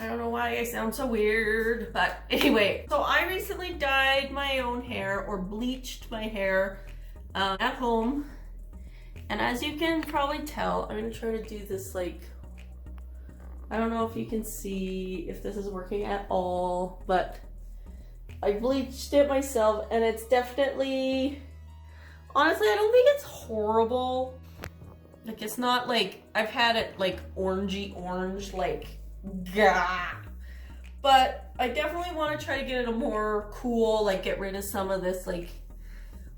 I don't know why I sound so weird, but anyway. So I recently dyed my own hair, or bleached my hair at home. And as you can probably tell, I'm gonna try to do this like, I don't know if you can see if this is working at all, but I bleached it myself and it's definitely, honestly, I don't think it's horrible. Like, it's not like, I've had it like orangey orange, like, gah. But I definitely want to try to get it a more cool, like get rid of some of this, like,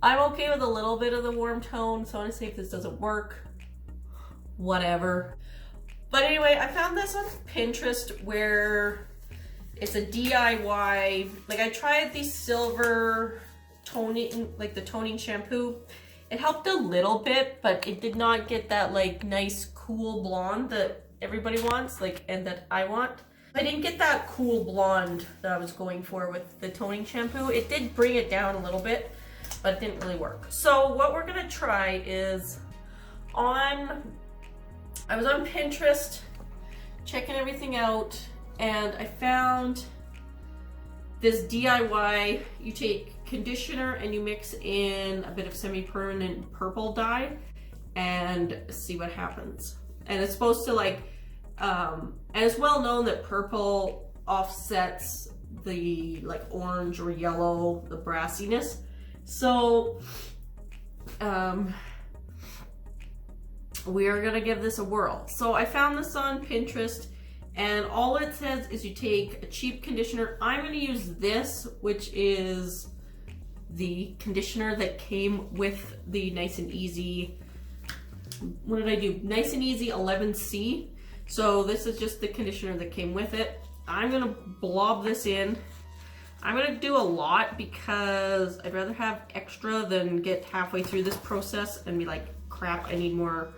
I'm okay with a little bit of the warm tone, so I want to see if this doesn't work. Whatever. But anyway, I found this on Pinterest where it's a DIY. Like, I tried the silver toning, like the toning shampoo. It helped a little bit, but it did not get that like nice cool blonde that everybody wants, like, and that I want. I didn't get that cool blonde that I was going for with the toning shampoo. It did bring it down a little bit, but it didn't really work. So what we're gonna try is I was on Pinterest checking everything out, and I found this DIY. You take conditioner and you mix in a bit of semi-permanent purple dye and see what happens. And it's supposed to like, and it's well known that purple offsets the like orange or yellow, the brassiness. So we are gonna give this a whirl. So I found this on Pinterest, and all it says is you take a cheap conditioner. I'm gonna use this, which is the conditioner that came with the Nice and Easy, what did I do? Nice and Easy 11C. So this is just the conditioner that came with it. I'm gonna blob this in. I'm gonna do a lot because I'd rather have extra than get halfway through this process and be like, crap, I need more.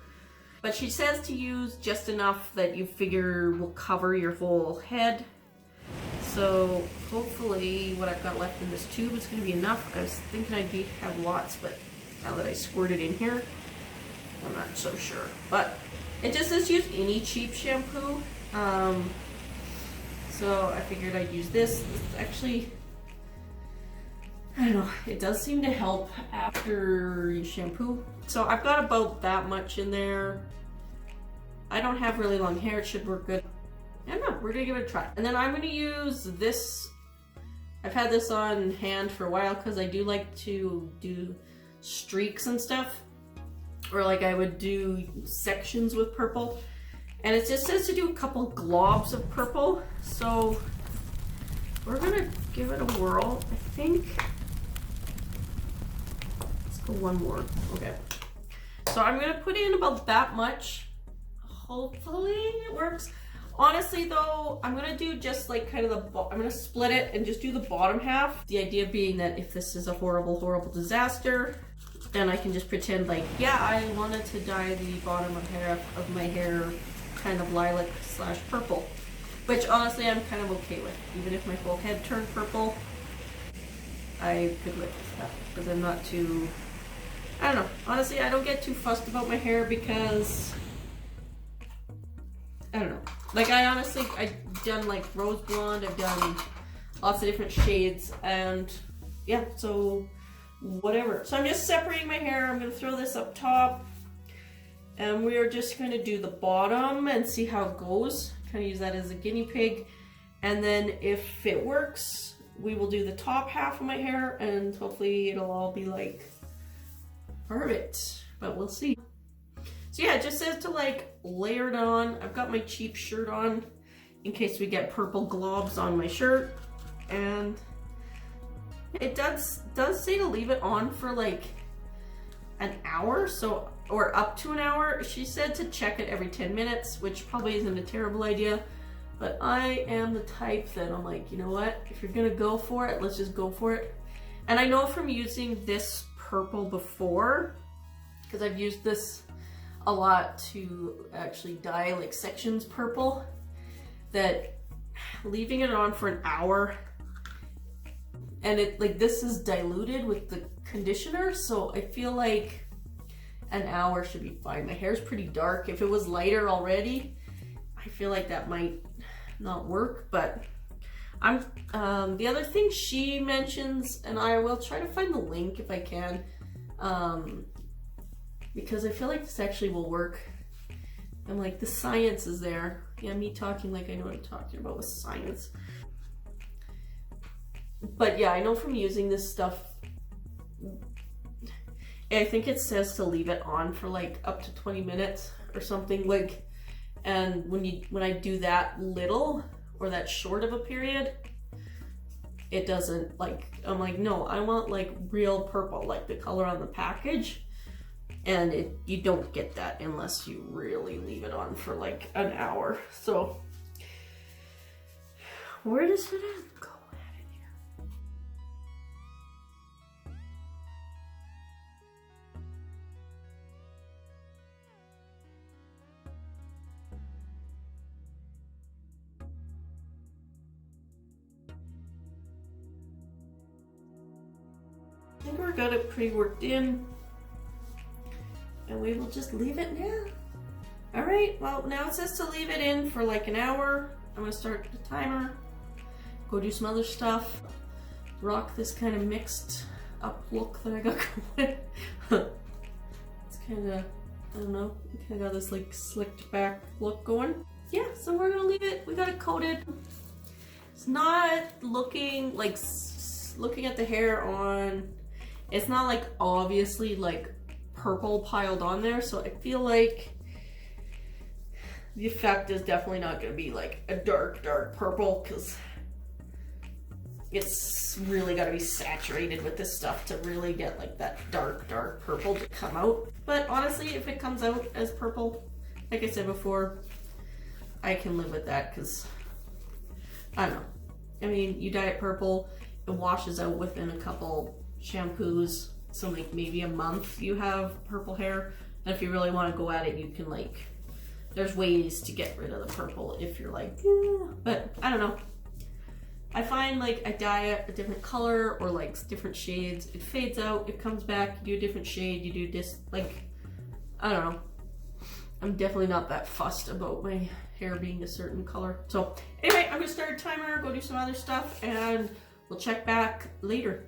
But she says to use just enough that you figure will cover your whole head. So hopefully what I've got left in this tube is gonna be enough. I was thinking I'd have lots, but now that I squirted in here, I'm not so sure. But it just says use any cheap shampoo. So I figured I'd use this. This actually, I don't know, it does seem to help after you shampoo. So I've got about that much in there. I don't have really long hair, it should work good. I don't know, we're gonna give it a try. And then I'm gonna use this. I've had this on hand for a while because I do like to do streaks and stuff. Or like I would do sections with purple. And it just says to do a couple globs of purple. So we're gonna give it a whirl, I think. Let's go one more, okay. So I'm gonna put in about that much. Hopefully it works. Honestly though, I'm gonna do just like kind of I'm gonna split it and just do the bottom half. The idea being that if this is a horrible, horrible disaster, then I can just pretend like, yeah, I wanted to dye the bottom of my hair kind of lilac / purple, which honestly I'm kind of okay with. Even if my whole head turned purple, I could live with that because I'm not too, I don't know. Honestly, I don't get too fussed about my hair because, I don't know. Like I've done like rose blonde, I've done lots of different shades, and yeah, so whatever. So I'm just separating my hair. I'm gonna throw this up top. And we are just going to do the bottom and see how it goes. Kind of use that as a guinea pig. And then if it works, we will do the top half of my hair and hopefully it'll all be like perfect. But we'll see. So yeah, it just says to like layer it on. I've got my cheap shirt on in case we get purple globs on my shirt. And it does say to leave it on for like an hour, so, or up to an hour. She said to check it every 10 minutes, which probably isn't a terrible idea, but I am the type that I'm like, you know what, if you're gonna go for it, let's just go for it. And I know from using this purple before, because I've used this a lot to actually dye like sections purple, that leaving it on for an hour, and it like this is diluted with the conditioner, so I feel like an hour should be fine. My hair's pretty dark. If it was lighter already, I feel like that might not work. But I'm the other thing she mentions, and I will try to find the link if I can, because I feel like this actually will work. I'm like, the science is there. Yeah, me talking like I know what I'm talking about with science. But yeah, I know from using this stuff, I think it says to leave it on for like up to 20 minutes or something, like, and when I do that little or that short of a period, it doesn't, like, I'm like, no, I want like real purple, like the color on the package. And you don't get that unless you really leave it on for like an hour. So where does it go at it here? I think we're got it pretty worked in. And we will just leave it now. All right, well, now it says to leave it in for like an hour. I'm gonna start the timer, go do some other stuff, rock this kind of mixed up look that I got going. It's kind of, I don't know, kind of got this like slicked back look going. Yeah, so we're gonna leave it, we got it coated. It's not looking like, looking at the hair on, it's not like obviously like purple piled on there, so I feel like the effect is definitely not going to be like a dark purple, because it's really got to be saturated with this stuff to really get like that dark purple to come out. But honestly, if it comes out as purple, like I said before, I can live with that, because I don't know, I mean, you dye it purple, it washes out within a couple shampoos. So like maybe a month you have purple hair, and if you really want to go at it, you can like, there's ways to get rid of the purple if you're like, but I don't know. I find like I dye it a different color or like different shades, it fades out, it comes back, you do a different shade, you do this, like, I don't know. I'm definitely not that fussed about my hair being a certain color. So anyway, I'm gonna start a timer, go do some other stuff, and we'll check back later.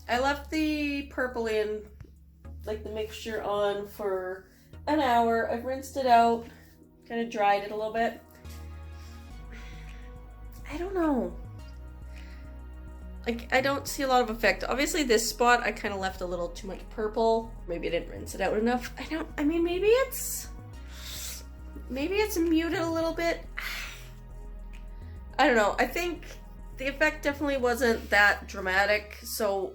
I left the purple in, like the mixture on, for an hour. I've rinsed it out, kind of dried it a little bit. I don't know. Like, I don't see a lot of effect. Obviously this spot I kind of left a little too much purple. Maybe I didn't rinse it out enough. I mean, maybe it's muted a little bit. I don't know. I think the effect definitely wasn't that dramatic, so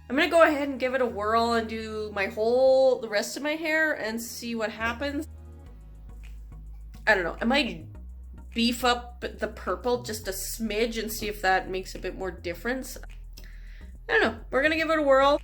I'm gonna go ahead and give it a whirl and do the rest of my hair and see what happens. I don't know, I might beef up the purple just a smidge and see if that makes a bit more difference. I don't know, we're gonna give it a whirl.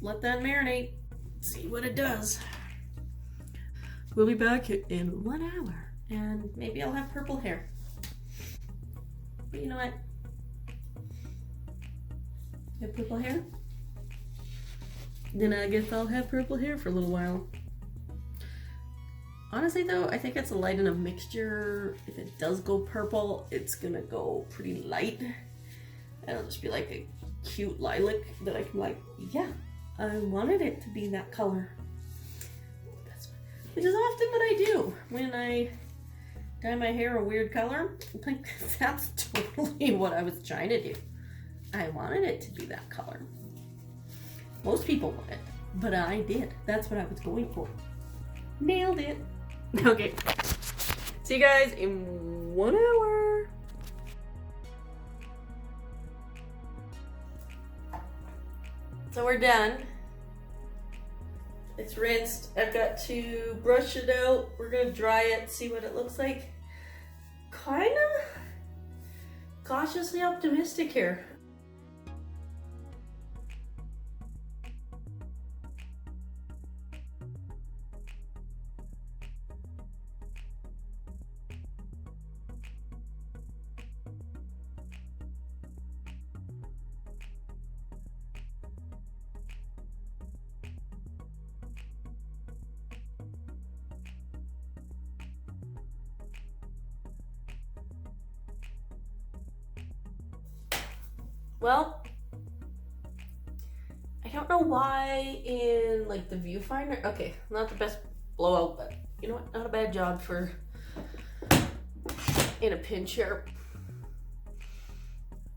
Let that marinate, see what it does. We'll be back in 1 hour, and maybe I'll have purple hair. But you know what? Have purple hair? Then I guess I'll have purple hair for a little while. Honestly though, I think it's a light enough mixture. If it does go purple, it's gonna go pretty light. And it'll just be like a cute lilac that I can like, yeah, I wanted it to be that color. Which is often what I do when I dye my hair a weird color. Like, that's totally what I was trying to do. I wanted it to be that color. Most people want it, but I did. That's what I was going for. Nailed it. Okay. See you guys in 1 hour. So we're done. It's rinsed. I've got to brush it out. We're gonna dry it, see what it looks like. Kind of cautiously optimistic here. Well, I don't know why in like the viewfinder, okay, not the best blowout, but you know what, not a bad job for in a pinch here.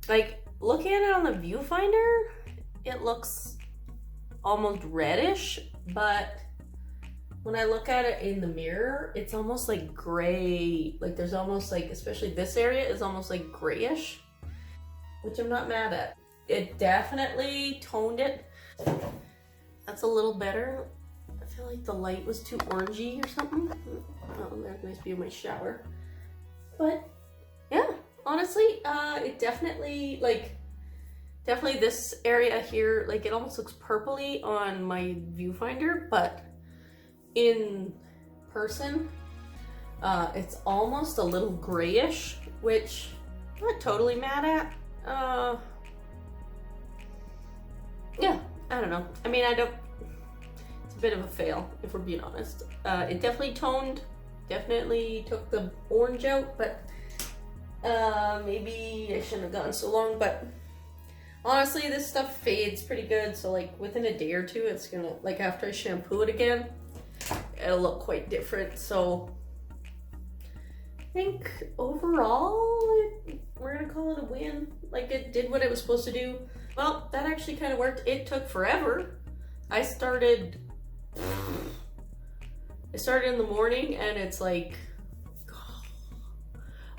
Like, looking at it on the viewfinder, it looks almost reddish, but when I look at it in the mirror, it's almost like gray. Like there's almost like, especially this area is almost like grayish, which I'm not mad at. It definitely toned it. That's a little better. I feel like the light was too orangey or something. Oh, there's a nice view of my shower. But yeah, honestly, it definitely, like, definitely this area here, like it almost looks purpley on my viewfinder, but in person, it's almost a little grayish, which I'm not totally mad at. Yeah, I don't know. I mean, it's a bit of a fail, if we're being honest. It definitely toned, definitely took the orange out, but maybe I shouldn't have gone so long, but honestly, this stuff fades pretty good, so like within a day or two, it's gonna, like after I shampoo it again, it'll look quite different. So I think overall, we're gonna call it a win. Like, it did what it was supposed to do. Well, that actually kind of worked. It took forever. I started in the morning, and it's like,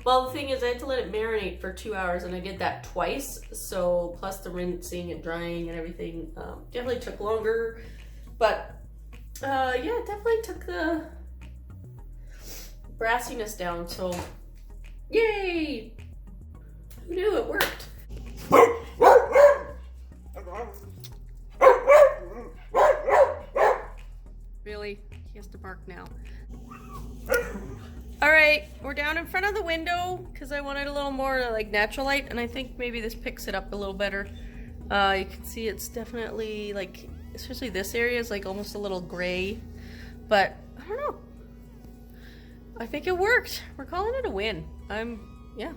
well, the thing is, I had to let it marinate for 2 hours, and I did that twice. So plus the rinsing and drying and everything, definitely took longer. But yeah, it definitely took the brassiness down. So yay! Who knew it worked? Really? He has to bark now. All right, we're down in front of the window because I wanted a little more like natural light, and I think maybe this picks it up a little better. You can see it's definitely like, especially this area is like almost a little gray, but I don't know. I think it worked. We're calling it a win. Yeah.